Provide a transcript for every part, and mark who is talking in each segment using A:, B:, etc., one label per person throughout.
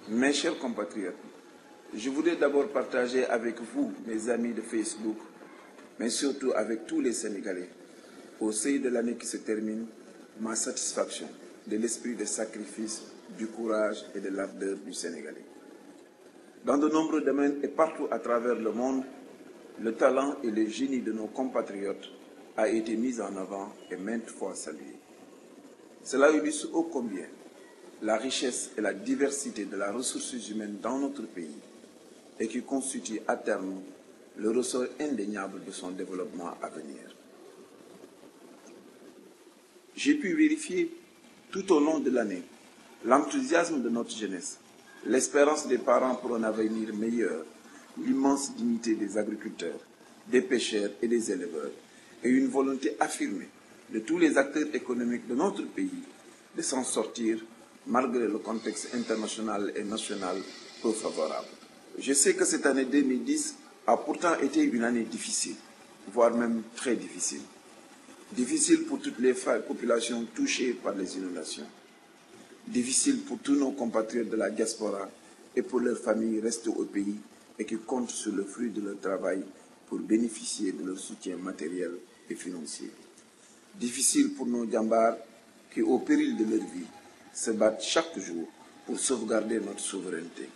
A: Mes chers compatriotes, je voudrais d'abord partager avec vous, mes amis de Facebook, mais surtout avec tous les Sénégalais, au seuil de l'année qui se termine, ma satisfaction de l'esprit de sacrifice, du courage et de l'ardeur du Sénégalais. Dans de nombreux domaines et partout à travers le monde, le talent et le génie de nos compatriotes a été mis en avant et maintes fois salué. Cela illustre ô combien la richesse et la diversité de la ressource humaine dans notre pays et qui constitue à terme le ressort indéniable de son développement à venir. J'ai pu vérifier tout au long de l'année l'enthousiasme de notre jeunesse, l'espérance des parents pour un avenir meilleur, l'immense dignité des agriculteurs, des pêcheurs et des éleveurs, et une volonté affirmée de tous les acteurs économiques de notre pays de s'en sortir malgré le contexte international et national peu favorable. Je sais que cette année 2010 a pourtant été une année difficile, voire même très difficile. Difficile pour toutes les populations touchées par les inondations. Difficile pour tous nos compatriotes de la diaspora et pour leurs familles restées au pays et qui comptent sur le fruit de leur travail pour bénéficier de leur soutien matériel et financier. Difficile pour nos djambars qui, au péril de leur vie, se battent chaque jour pour sauvegarder notre souveraineté,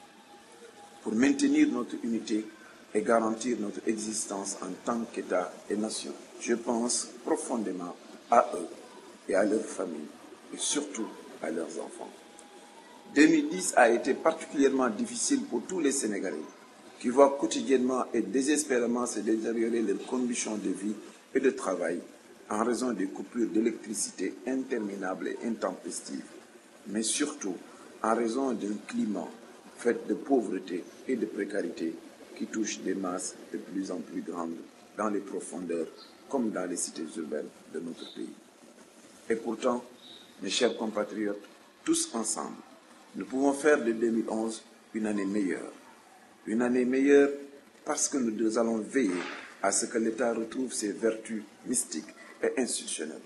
A: pour maintenir notre unité et garantir notre existence en tant qu'État et nation. Je pense profondément à eux et à leurs familles, et surtout à leurs enfants. 2010 a été particulièrement difficile pour tous les Sénégalais qui voient quotidiennement et désespérément se détériorer leurs conditions de vie et de travail en raison des coupures d'électricité interminables et intempestives, mais surtout en raison d'un climat fait de pauvreté et de précarité qui touche des masses de plus en plus grandes dans les profondeurs comme dans les cités urbaines de notre pays. Et pourtant, mes chers compatriotes, tous ensemble, nous pouvons faire de 2011 une année meilleure. Une année meilleure parce que nous allons veiller à ce que l'État retrouve ses vertus mystiques et institutionnelles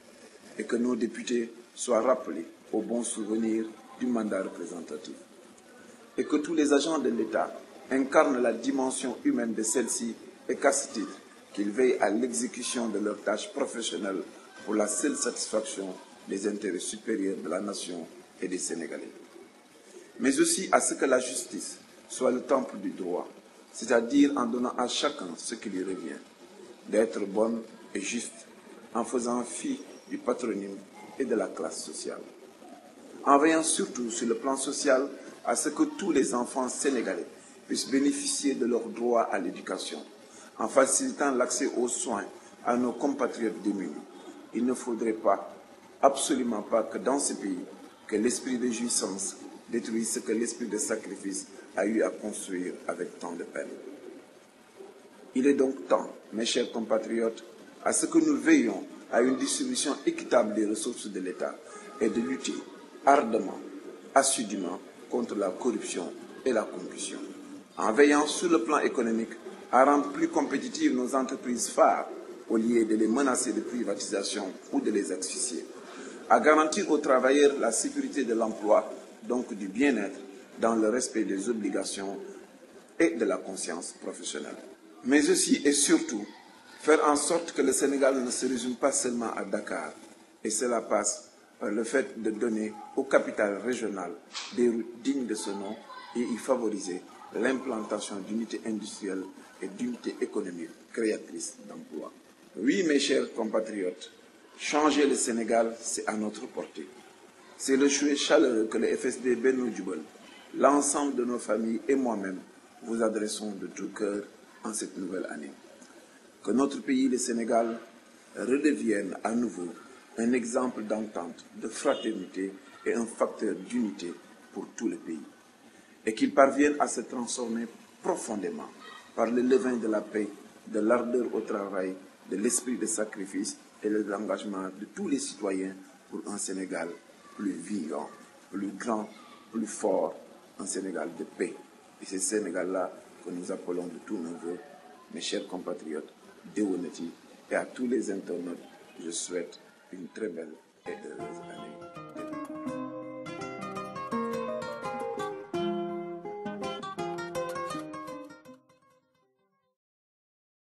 A: et que nos députés soient rappelés au bon souvenir du mandat représentatif. Et que tous les agents de l'État incarnent la dimension humaine de celle-ci et qu'à ce titre, qu'ils veillent à l'exécution de leurs tâches professionnelles pour la seule satisfaction des intérêts supérieurs de la nation et des Sénégalais. Mais aussi à ce que la justice soit le temple du droit, c'est-à-dire en donnant à chacun ce qui lui revient, d'être bonne et juste, en faisant fi du patronyme et de la classe sociale. En veillant surtout sur le plan social à ce que tous les enfants sénégalais puissent bénéficier de leur droit à l'éducation, en facilitant l'accès aux soins à nos compatriotes démunis. Il ne faudrait pas, absolument pas, que dans ce pays, que l'esprit de jouissance détruise ce que l'esprit de sacrifice a eu à construire avec tant de peine. Il est donc temps, mes chers compatriotes, à ce que nous veillions à une distribution équitable des ressources de l'État et de lutter ardemment, assidûment contre la corruption et la concussion. En veillant sur le plan économique à rendre plus compétitives nos entreprises phares au lieu de les menacer de privatisation ou de les asphyxier. À garantir aux travailleurs la sécurité de l'emploi, donc du bien-être, dans le respect des obligations et de la conscience professionnelle. Mais aussi et surtout, faire en sorte que le Sénégal ne se résume pas seulement à Dakar, et cela passe par le fait de donner aux capitales régionales des routes dignes de ce nom et y favoriser l'implantation d'unités industrielles et d'unités économiques créatrices d'emplois. Oui, mes chers compatriotes, changer le Sénégal, c'est à notre portée. C'est le souhait chaleureux que le FSD Benno Djibol, l'ensemble de nos familles et moi-même vous adressons de tout cœur en cette nouvelle année. Que notre pays, le Sénégal, redevienne à nouveau un exemple d'entente, de fraternité et un facteur d'unité pour tout le pays. Et qu'il parvienne à se transformer profondément par le levain de la paix, de l'ardeur au travail, de l'esprit de sacrifice et de l'engagement de tous les citoyens pour un Sénégal plus vivant, plus grand, plus fort, un Sénégal de paix. Et c'est ce Sénégal-là que nous appelons de tous nos voeux, mes chers compatriotes, Déwénati, et à tous les internautes, je souhaite une très belle et heureuse année.